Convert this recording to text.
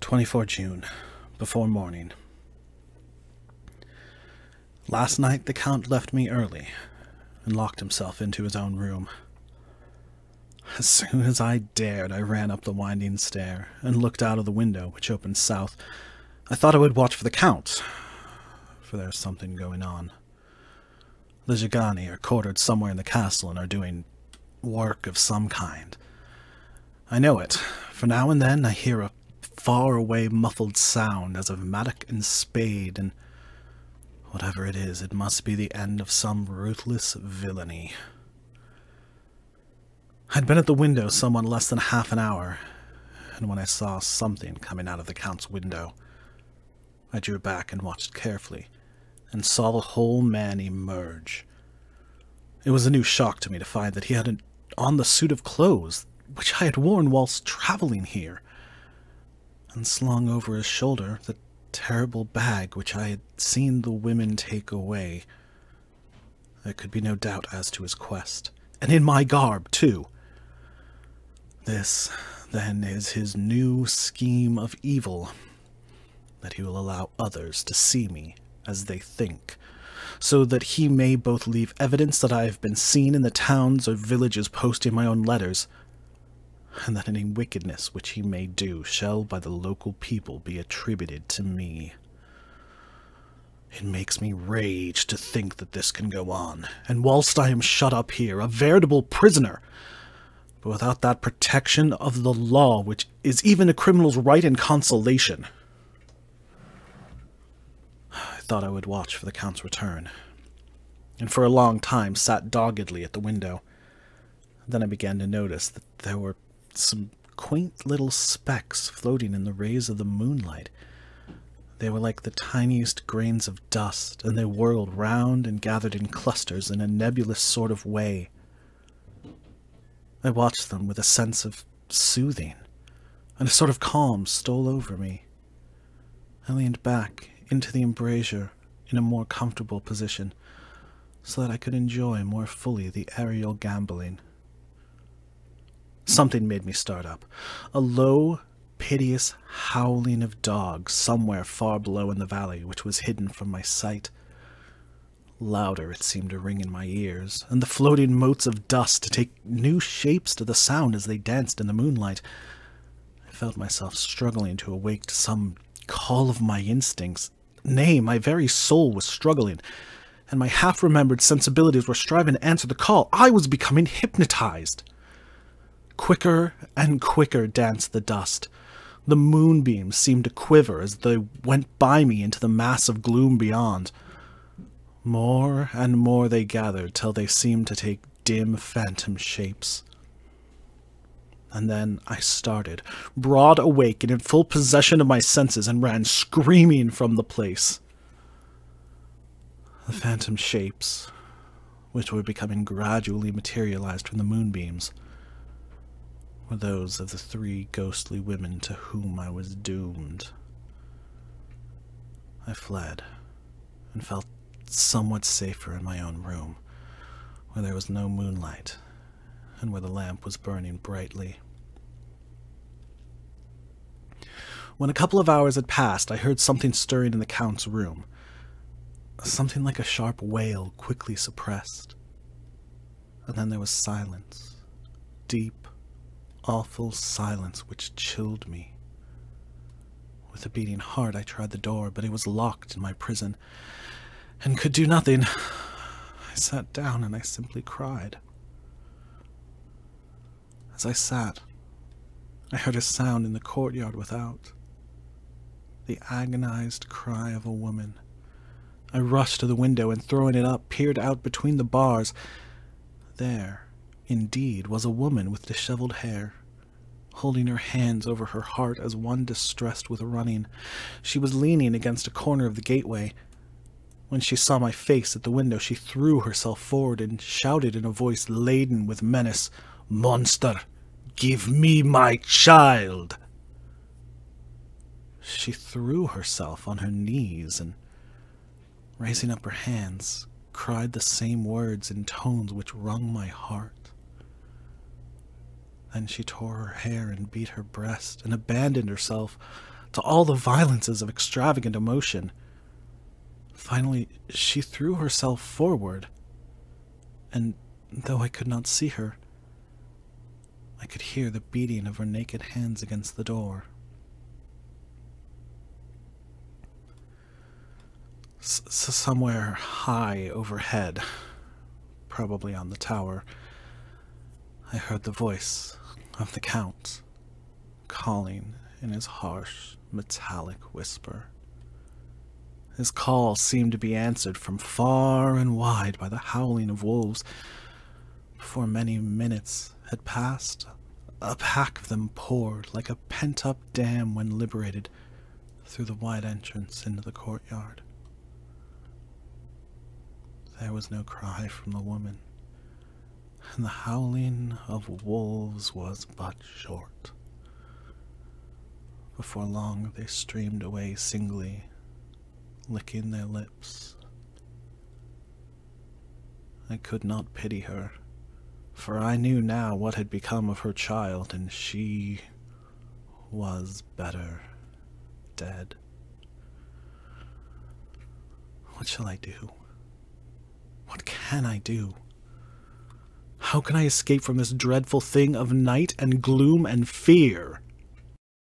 24 June, before morning. Last night the Count left me early and locked himself into his own room. As soon as I dared, I ran up the winding stair and looked out of the window, which opened south. I thought I would watch for the Count, for there's something going on. The Gigani are quartered somewhere in the castle and are doing work of some kind. I know it, for now and then I hear a far-away muffled sound as of mattock and spade, and whatever it is, it must be the end of some ruthless villainy. I'd been at the window somewhat less than half an hour, and when I saw something coming out of the Count's window, I drew back and watched carefully, and saw the whole man emerge. It was a new shock to me to find that he had on the suit of clothes which I had worn whilst travelling here, and slung over his shoulder the terrible bag which I had seen the women take away. There could be no doubt as to his quest, and in my garb, too. This, then, is his new scheme of evil, that he will allow others to see me as they think, so that he may both leave evidence that I have been seen in the towns or villages posting my own letters, and that any wickedness which he may do shall by the local people be attributed to me. It makes me rage to think that this can go on, and whilst I am shut up here, a veritable prisoner, but without that protection of the law which is even a criminal's right and consolation. I thought I would watch for the Count's return, and for a long time sat doggedly at the window. Then I began to notice that there were some quaint little specks floating in the rays of the moonlight. They were like the tiniest grains of dust, and they whirled round and gathered in clusters in a nebulous sort of way. I watched them with a sense of soothing, and a sort of calm stole over me. I leaned back into the embrasure in a more comfortable position, so that I could enjoy more fully the aerial gambolling. Something made me start up. A low, piteous howling of dogs somewhere far below in the valley, which was hidden from my sight. Louder it seemed to ring in my ears, and the floating motes of dust to take new shapes to the sound as they danced in the moonlight. I felt myself struggling to awake to some call of my instincts. Nay, my very soul was struggling, and my half-remembered sensibilities were striving to answer the call. I was becoming hypnotized. Quicker and quicker danced the dust. The moonbeams seemed to quiver as they went by me into the mass of gloom beyond. More and more they gathered till they seemed to take dim phantom shapes. And then I started, broad awake and in full possession of my senses, and ran screaming from the place. The phantom shapes, which were becoming gradually materialized from the moonbeams, were those of the three ghostly women to whom I was doomed. I fled, and felt somewhat safer in my own room, where there was no moonlight, and where the lamp was burning brightly. When a couple of hours had passed, I heard something stirring in the Count's room, something like a sharp wail quickly suppressed. And then there was silence, deep, awful silence which chilled me. With a beating heart I tried the door, but it was locked in my prison, and could do nothing. I sat down and I simply cried. As I sat, I heard a sound in the courtyard without. The agonized cry of a woman. I rushed to the window and, throwing it up, peered out between the bars. There, indeed, was a woman with disheveled hair, holding her hands over her heart as one distressed with running. She was leaning against a corner of the gateway. When she saw my face at the window, she threw herself forward and shouted in a voice laden with menace, "Monster, give me my child!" She threw herself on her knees and, raising up her hands, cried the same words in tones which wrung my heart. Then she tore her hair and beat her breast, and abandoned herself to all the violences of extravagant emotion. Finally, she threw herself forward, and though I could not see her, I could hear the beating of her naked hands against the door. Somewhere high overhead, probably on the tower, I heard the voice of the Count calling in his harsh, metallic whisper. His call seemed to be answered from far and wide by the howling of wolves. Before many minutes had passed, a pack of them poured like a pent-up dam when liberated through the wide entrance into the courtyard. There was no cry from the woman, and the howling of wolves was but short. Before long they streamed away singly, licking their lips. I could not pity her, for I knew now what had become of her child, and she was better dead. What shall I do? What can I do? How can I escape from this dreadful thing of night and gloom and fear?